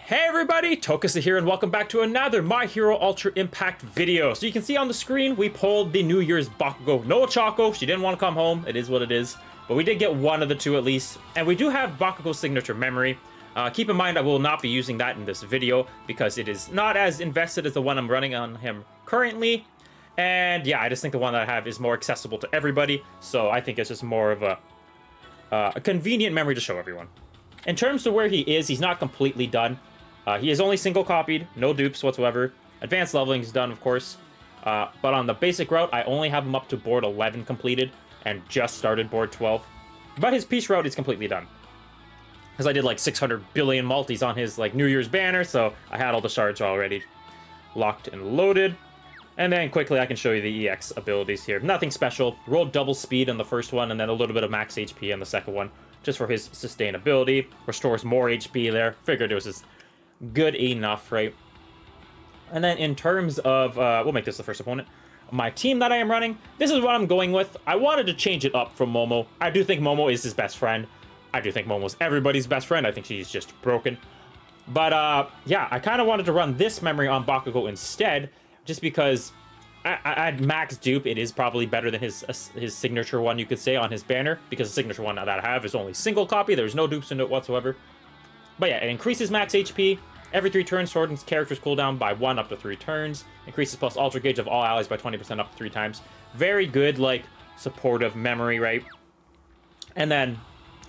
Hey everybody, Tokusa here and welcome back to another My Hero Ultra Impact video. So you can see on the screen, we pulled the New Year's Bakugo. No Ochako, she didn't want to come home, it is what it is. But we did get one of the two at least, and we do have Bakugo's signature memory. Keep in mind I will not be using that in this video because it is not as invested as the one I'm running on him currently. And yeah, I just think the one that I have is more accessible to everybody, so I think it's just more of a convenient memory to show everyone. In terms of where he is, he's not completely done. He is only single copied, no dupes whatsoever. Advanced leveling is done, of course. But on the basic route, I only have him up to board 11 completed and just started board 12. But his peace route is completely done. Because I did like 600 billion multis on his like New Year's banner, so I had all the shards already locked and loaded. And then quickly I can show you the EX abilities here. Nothing special. Rolled double speed on the first one and then a little bit of max HP on the second one. Just for his sustainability. Restores more HP there. Figured it was just good enough, right? And then in terms of, we'll make this the first opponent. My team that I am running, this is what I'm going with. I wanted to change it up from Momo. I do think Momo is his best friend. I do think Momo's everybody's best friend. I think she's just broken. But yeah, I kind of wanted to run this memory on Bakugo instead, just because at max dupe, it is probably better than his signature one, you could say, on his banner, because the signature one that I have is only single copy. There's no dupes in it whatsoever. But yeah, it increases max HP. Every 3 turns, shortens character's cooldown by 1 up to 3 turns. Increases plus ultra gauge of all allies by 20% up to 3 times. Very good, like, supportive memory, right? And then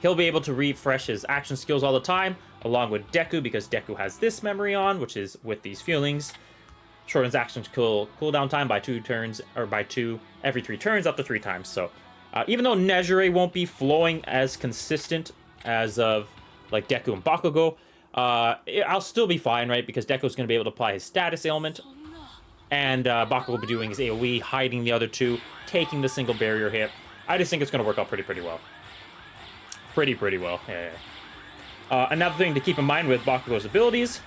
he'll be able to refresh his action skills all the time, along with Deku, because Deku has this memory on, which is with these feelings. Shortens action cooldown time by 2 turns, or by 2 every 3 turns up to 3 times. So even though Nejire won't be flowing as consistent as of like Deku and Bakugo, I'll still be fine, right? Because Deku's going to be able to apply his status ailment, and Bakugo will be doing his AoE, hiding the other two, taking the single barrier hit. I just think it's going to work out pretty well. Pretty well. Yeah. Another thing to keep in mind with Bakugo's abilities,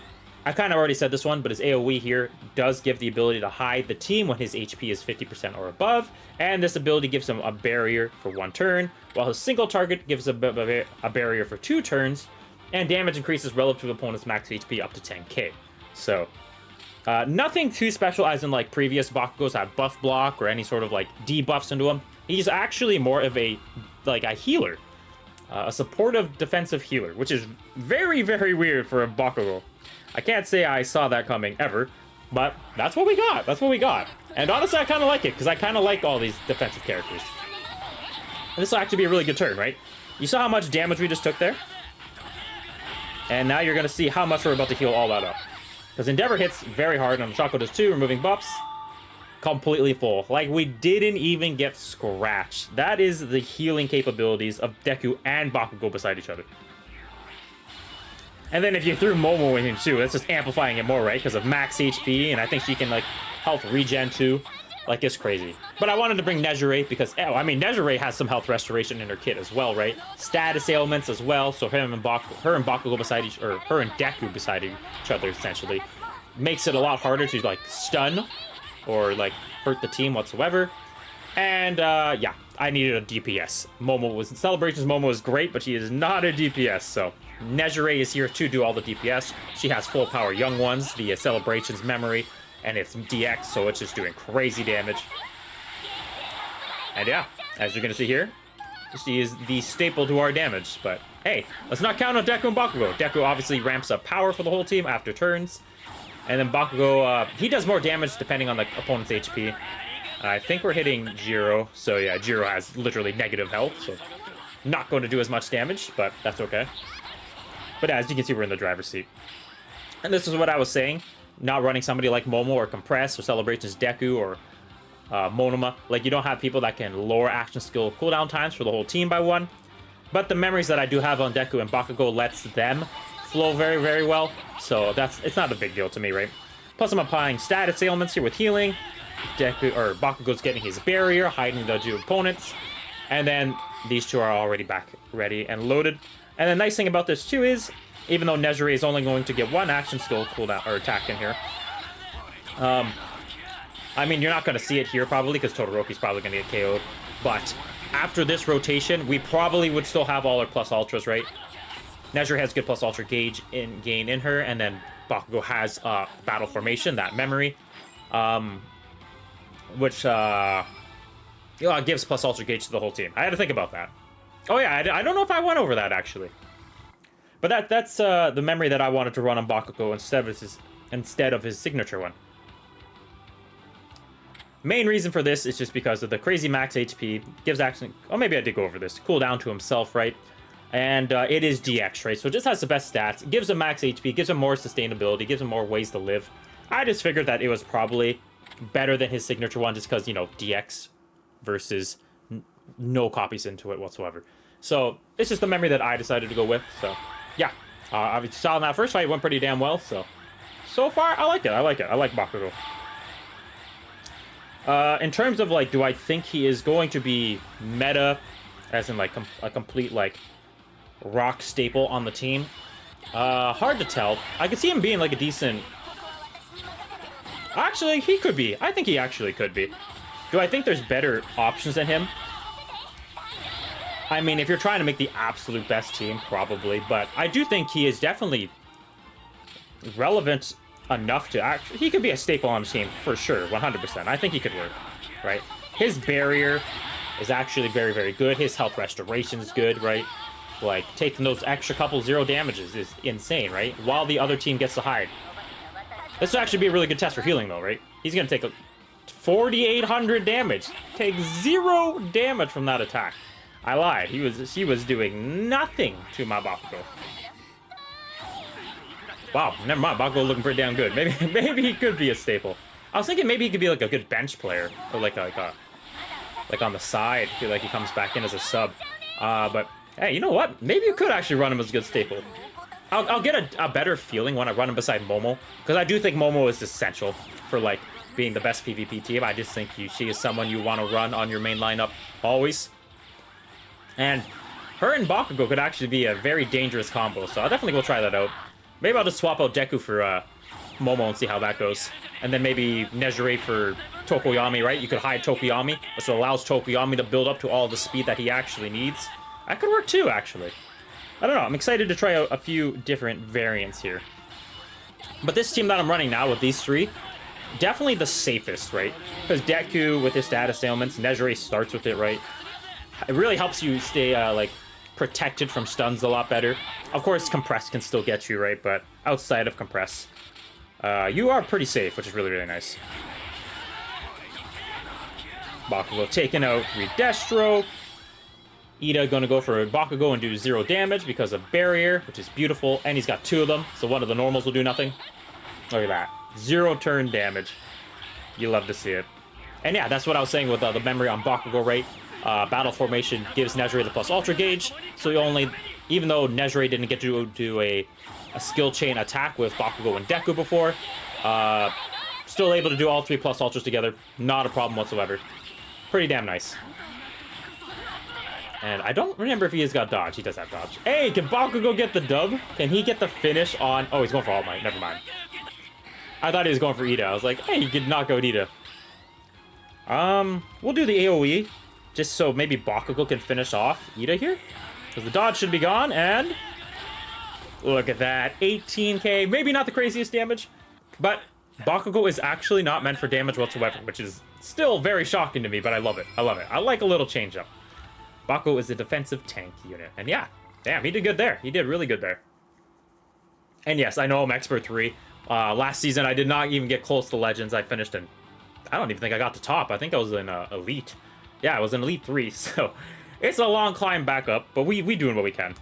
I kind of already said this one, but his AoE here does give the ability to hide the team when his HP is 50% or above, and this ability gives him a barrier for 1 turn, while his single target gives a barrier for 2 turns, and damage increases relative to the opponent's max HP up to 10k. So, nothing too special as in like previous Bakugos have buff block or any sort of like debuffs into him. He's actually more of a healer, a supportive defensive healer, which is very weird for a Bakugo. I can't say I saw that coming ever, but that's what we got. That's what we got. And honestly, I kind of like it, because I kind of like all these defensive characters. And this will actually be a really good turn, right? You saw how much damage we just took there? And now you're going to see how much we're about to heal all that up. Because Endeavor hits very hard, and Ochako does too, removing buffs. Completely full. Like, we didn't even get scratched. That is the healing capabilities of Deku and Bakugo beside each other. And then if you threw Momo in too, that's just amplifying it more, right? Because of max HP, and I think she can, like, health regen too. Like, it's crazy. But I wanted to bring Nejire because, Nejire has some health restoration in her kit as well, right? Status ailments as well, so her and Bakugo beside her and Deku beside each other, essentially. Makes it a lot harder to, like, stun or, like, hurt the team whatsoever. And, yeah, I needed a DPS. Celebrations Momo is great, but she is not a DPS, so Nejire is here to do all the DPS. She has full power Young Ones via Celebrations memory, and it's DX, so it's just doing crazy damage. And yeah, as you're gonna see here, she is the staple to our damage. But hey, let's not count on Deku and Bakugo. Deku obviously ramps up power for the whole team after turns, and then Bakugo, he does more damage depending on the opponent's HP. I think we're hitting Jiro, so yeah, Jiro has literally negative health, so not going to do as much damage, but that's okay. But as you can see, we're in the driver's seat. And this is what I was saying. Not running somebody like Momo or Compress or Celebrations Deku or Monoma. Like, you don't have people that can lower action skill cooldown times for the whole team by 1. But the memories that I do have on Deku and Bakugo lets them flow very well. So it's not a big deal to me, right? Plus I'm applying status ailments here with healing. Bakugo's getting his barrier, hiding the 2 opponents. And then these 2 are already back ready and loaded. And the nice thing about this too is, even though Nejire is only going to get 1 action skill cooldown or attack in here, I mean, you're not going to see it here probably because Todoroki's probably going to get KO'd. But after this rotation, we probably would still have all our plus ultras, right? Nezuri has good plus ultra gauge gain in her, and then Bakugo has battle formation, that memory, which gives plus ultra gauge to the whole team. I had to think about that. Oh yeah, I don't know if I went over that actually, but that's the memory that I wanted to run on Bakugo instead of his signature one. Main reason for this is just because of the crazy max HP, gives action... Oh, maybe I did go over this. Cooldown to himself, right? And it is DX, right? So it just has the best stats. It gives him max HP, gives him more sustainability, gives him more ways to live. I just figured that it was probably better than his signature one just because, you know, DX versus no copies into it whatsoever. So it's just the memory that I decided to go with. So, yeah. I saw in that first fight, it went pretty damn well. So far, I like it. I like Bakugo. In terms of, like, do I think he is going to be meta, as in, like, a complete, like, rock staple on the team? Hard to tell. I could see him being, like, a decent... Actually, he could be. I think he actually could be. Do I think there's better options than him? I mean, if you're trying to make the absolute best team, probably. But I do think he is definitely relevant enough to actually... He could be a staple on the team, for sure, 100%. I think he could work, right? His barrier is actually very, very good. His health restoration is good, right? Like, taking those extra couple 0 damages is insane, right? While the other team gets to hide. This would actually be a really good test for healing, though, right? He's going to take 4,800 damage. Take 0 damage from that attack. I lied. He was doing nothing to my Bakugo. Wow, never mind. Bakugo looking pretty damn good. Maybe he could be a staple. I was thinking maybe he could be like a good bench player, or like on the side. I feel like he comes back in as a sub. But hey, you know what? Maybe you could actually run him as a good staple. I'll get a better feeling when I run him beside Momo, because I do think Momo is essential for like being the best PvP team. I just think she is someone you want to run on your main lineup always. And her and Bakugo could actually be a very dangerous combo, so I'll definitely go try that out. Maybe I'll just swap out Deku for Momo and see how that goes. And then maybe Nezuri for Tokoyami, right? You could hide Tokoyami, which allows Tokoyami to build up to all the speed that he actually needs. That could work too, actually. I don't know. I'm excited to try out a few different variants here. But this team that I'm running now with these three, definitely the safest, right? Because Deku, with his status ailments, Nezuri starts with it, right? It really helps you stay, like, protected from stuns a lot better. Of course, Compress can still get you, right? But outside of Compress, you are pretty safe, which is really, really nice. Bakugo taking out Re-Destro. Ida gonna go for Bakugo and do 0 damage because of Barrier, which is beautiful. And he's got 2 of them, so one of the normals will do nothing. Look at that. 0 turn damage. You love to see it. And yeah, that's what I was saying with the memory on Bakugo, right? Battle formation gives Nezuri the plus ultra gauge, so you only, even though Nezuri didn't get to do a skill chain attack with Bakugo and Deku before, still able to do all 3 plus ultras together, not a problem whatsoever. Pretty damn nice. And I don't remember if he has got dodge. He does have dodge. Hey, can Bakugo get the dub? Can he get the finish on... Oh, he's going for All Might. Never mind. I thought he was going for Ida. I was like, hey, he could knock out Ida. We'll do the AoE. Just so maybe Bakugo can finish off Ida here. Because the dodge should be gone, and... Look at that. 18k. Maybe not the craziest damage, but Bakugo is actually not meant for damage whatsoever, which is still very shocking to me, but I love it. I love it. I like a little change-up. Bakugo is a defensive tank unit. And yeah, damn, he did good there. He did really good there. And yes, I know I'm Expert 3. Last season, I did not even get close to Legends. I finished in... I don't even think I got to top. I think I was in Elite. Yeah, I was in Elite 3, so it's a long climb back up, but we doing what we can.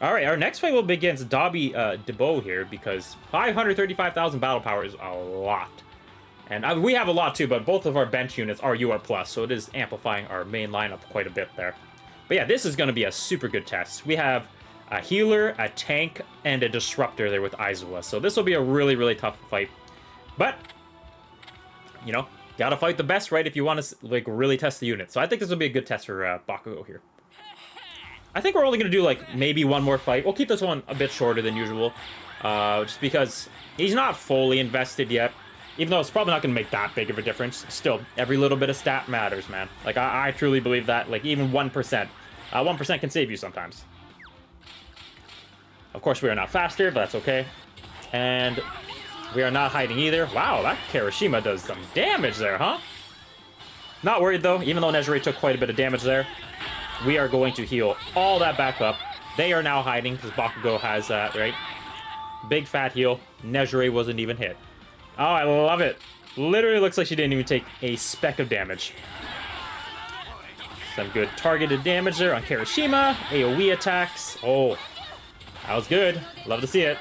All right, our next fight will be against Dobby Debo here, because 535,000 battle power is a lot. And we have a lot too, but both of our bench units are UR+, so it is amplifying our main lineup quite a bit there. But yeah, this is going to be a super good test. We have a healer, a tank, and a disruptor there with Aizawa, so this will be a really, really tough fight. But, you know, gotta fight the best, right, if you want to, like, really test the unit. So I think this will be a good test for Bakugo here. I think we're only going to do, like, maybe one more fight. We'll keep this one a bit shorter than usual, just because he's not fully invested yet. Even though it's probably not going to make that big of a difference. Still, every little bit of stat matters, man. Like, I truly believe that. Like, even 1%. 1% can save you sometimes. Of course, we are not faster, but that's okay. And we are not hiding either. Wow, that Kirishima does some damage there, huh? Not worried, though. Even though Nejire took quite a bit of damage there, we are going to heal all that back up. They are now hiding because Bakugo has that, right? Big fat heal. Nejire wasn't even hit. Oh, I love it. Literally looks like she didn't even take a speck of damage. Some good targeted damage there on Kirishima. AoE attacks. Oh, that was good. Love to see it.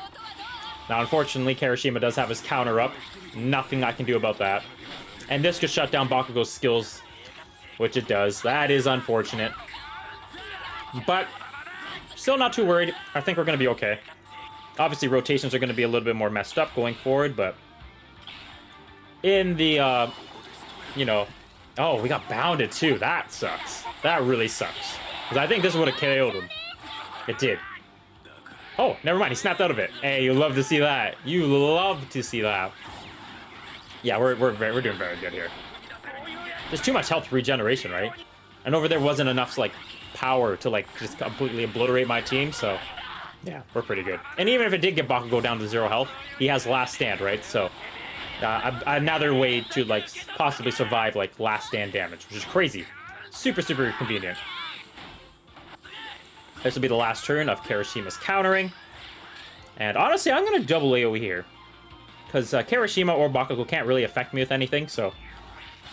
Now, unfortunately, Kirishima does have his counter up. Nothing I can do about that. And this could shut down Bakugo's skills, which it does. That is unfortunate. But still not too worried. I think we're going to be okay. Obviously, rotations are going to be a little bit more messed up going forward, but in the, you know... Oh, we got bounded, too. That sucks. That really sucks. Because I think this would have KO'd him. It did. Oh, never mind. He snapped out of it. Hey, you love to see that. You love to see that. Yeah, we're doing very good here. There's too much health regeneration, right? And over there wasn't enough, like, power to, like, just completely obliterate my team, so... Yeah, we're pretty good. And even if it did get Bakugo down to 0 health, he has Last Stand, right? So... another way to, like, possibly survive, like, last stand damage, which is crazy. Super, super convenient. This will be the last turn of Kirishima's countering. And honestly, I'm going to double AoE here. Because Kirishima or Bakugo can't really affect me with anything, so...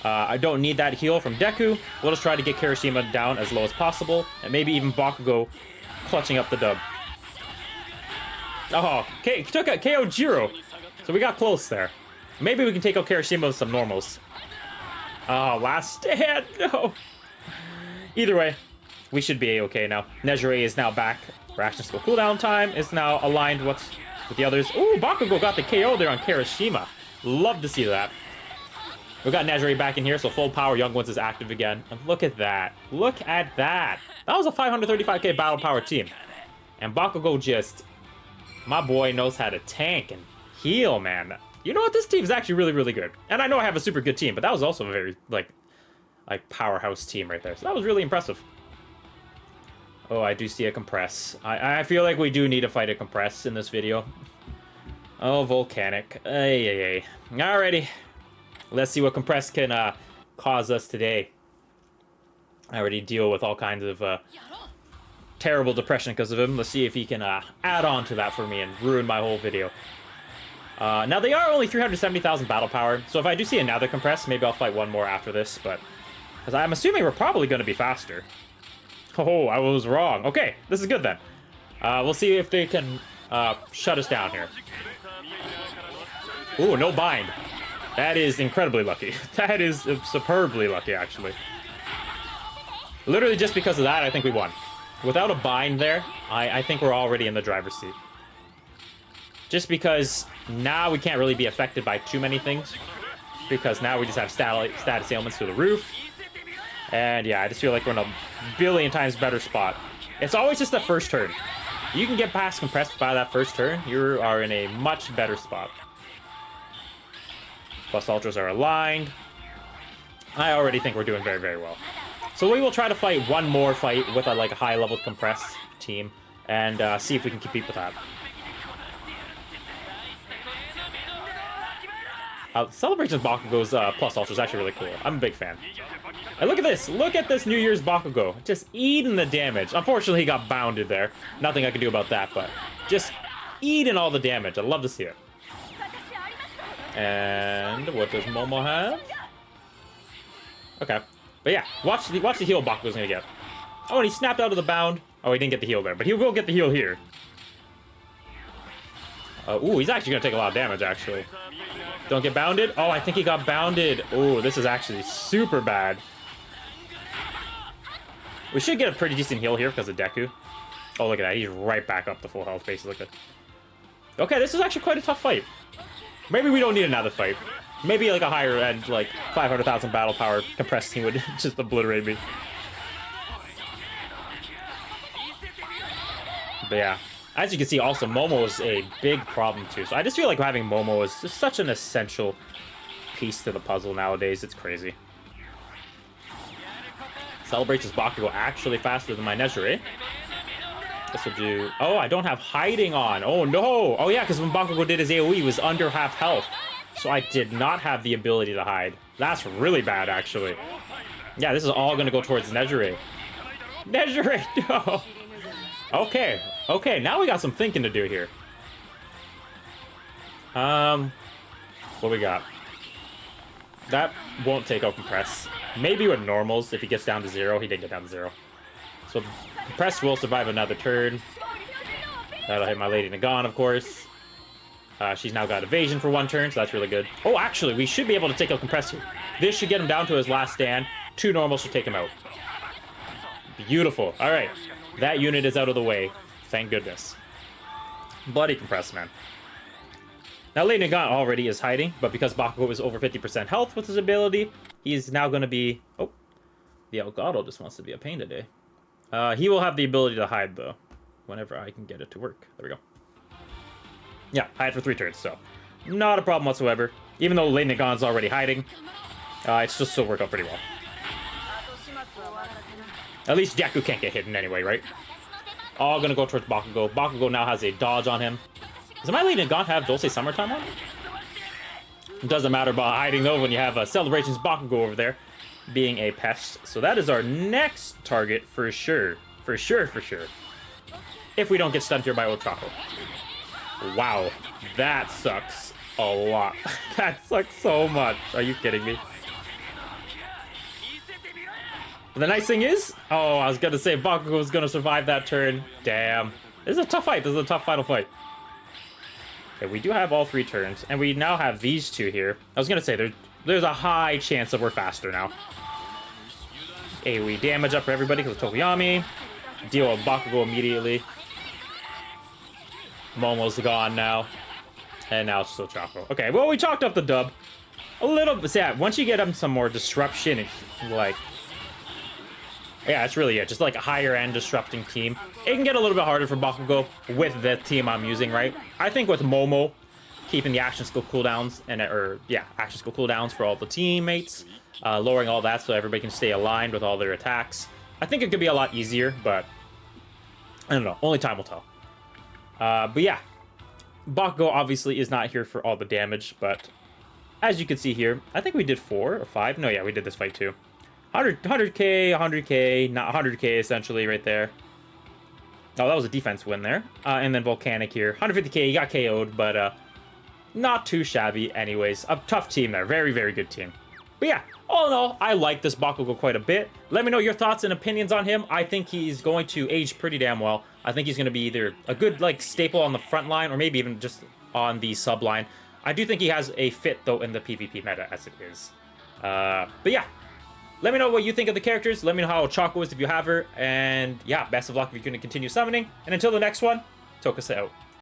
I don't need that heal from Deku. We'll just try to get Kirishima down as low as possible. And maybe even Bakugo clutching up the dub. Oh, took a KO Jiro. So we got close there. Maybe we can take out Kirishima with some normals. Oh, last stand. No. Either way, we should be A-okay now. Nejire is now back. Reaction skill cooldown time is now aligned with the others. Ooh, Bakugo got the KO there on Kirishima. Love to see that. We got Nejire back in here, so full power Young Ones is active again. And look at that. Look at that. That was a 535k battle power team. And Bakugo just... My boy knows how to tank and heal, man. You know what? This team is actually really, really good. And I know I have a super good team, but that was also a very, like powerhouse team right there. So that was really impressive. Oh, I do see a compress. I feel like we do need to fight a compress in this video. Oh, volcanic. Ay. Alrighty. Let's see what compress can cause us today. I already deal with all kinds of terrible depression because of him. Let's see if he can add on to that for me and ruin my whole video. Now, they are only 370,000 battle power, so if I do see another compress, maybe I'll fight one more after this, but... Because I'm assuming we're probably going to be faster. Oh, I was wrong. Okay, this is good then. We'll see if they can shut us down here. Ooh, no bind. That is incredibly lucky. That is superbly lucky, actually. Literally just because of that, I think we won. Without a bind there, I think we're already in the driver's seat. Just because now we can't really be affected by too many things. Because now we just have status ailments through the roof. And yeah, I just feel like we're in a billion times better spot. It's always just the first turn. You can get past compressed by that first turn, you are in a much better spot. Plus ultras are aligned. I already think we're doing very, very well. So we will try to fight one more fight with a high level compressed team and see if we can compete with that. Celebration Bakugo's plus ultra is actually really cool. I'm a big fan. And look at this! Look at this New Year's Bakugo. Just eating the damage. Unfortunately, he got bounded there. Nothing I can do about that, but just eating all the damage. I love to see it. And what does Momo have? Okay. But yeah, watch the heal Bakugo's gonna get. Oh, and he snapped out of the bound. Oh, he didn't get the heal there, but he will get the heal here. Ooh, he's actually gonna take a lot of damage, actually. Don't get bounded. Oh, I think he got bounded. Ooh, this is actually super bad. We should get a pretty decent heal here because of Deku. Oh, look at that. He's right back up to full health, basically. Okay, this is actually quite a tough fight. Maybe we don't need another fight. Maybe like a higher end, like 500,000 battle power compressed team would just obliterate me. But yeah. As you can see, also, Momo is a big problem, too. So I just feel like having Momo is just such an essential piece to the puzzle nowadays. It's crazy. Celebrates his Bakugo actually faster than my Nejire. This will do... Oh, I don't have hiding on. Oh, no. Oh, yeah, because when Bakugo did his AoE, he was under half health. So I did not have the ability to hide. That's really bad, actually. Yeah, this is all going to go towards Nejire. Nejire, no. Okay. Okay, now we got some thinking to do here. What we got? That won't take out Compress. Maybe with normals, if he gets down to 0. He didn't get down to 0. So Compress will survive another turn. That'll hit my Lady Nagan, of course. She's now got evasion for 1 turn, so that's really good. Oh, actually, we should be able to take out Compress here. This should get him down to his last stand. 2 normals should take him out. Beautiful. All right. That unit is out of the way. Thank goodness. Bloody Compress, man. Now, Lady Nagan already is hiding, but because Bakugo is over 50% health with his ability, he's now going to be... Oh, the Elgato just wants to be a pain today. He will have the ability to hide, though, whenever I can get it to work. There we go. Yeah, hide for 3 turns, so not a problem whatsoever. Even though Lady Nagan's already hiding, it's just still work out pretty well. At least Deku can't get hidden anyway, right? All going to go towards Bakugo. Bakugo now has a dodge on him. Does my Lady Nagan have Dulce Summertime on? It doesn't matter about hiding, though, when you have Celebrations Bakugo over there being a pest. So that is our next target for sure. For sure, for sure. If we don't get stunned here by Ochako. Wow. That sucks a lot. That sucks so much. Are you kidding me? But the nice thing is... Oh, I was going to say Bakugo was going to survive that turn. Damn. This is a tough fight. This is a tough final fight. Okay, we do have all 3 turns, and we now have these 2 here. I was going to say, there's a high chance that we're faster now. AoE damage up for everybody because of Tokoyami. Deal with Bakugo immediately. Momo's gone now. And now it's still Choco. Okay, well, we chalked up the dub. A little bit. Yeah, once you get him some more disruption, and, like... Yeah, it's really it. Just like a higher-end disrupting team. It can get a little bit harder for Bakugo with the team I'm using, right? I think with Momo, keeping the action skill cooldowns, action skill cooldowns for all the teammates, lowering all that so everybody can stay aligned with all their attacks. I think it could be a lot easier, but I don't know. Only time will tell. But yeah, Bakugo obviously is not here for all the damage, but as you can see here, I think we did 4 or 5. No, yeah, we did this fight too. 100k, 100k, not 100k essentially right there. Oh, that was a defense win there. And then Volcanic here. 150k, he got KO'd, but not too shabby anyways. A tough team there. Very, very good team. But yeah, all in all, I like this Bakugo quite a bit. Let me know your thoughts and opinions on him. I think he's going to age pretty damn well. I think he's going to be either a good like staple on the front line or maybe even just on the sub line. I do think he has a fit, though, in the PvP meta as it is. But yeah. Let me know what you think of the characters. Let me know how Choco is if you have her. And yeah, best of luck if you're going to continue summoning. And until the next one, Tokusa out.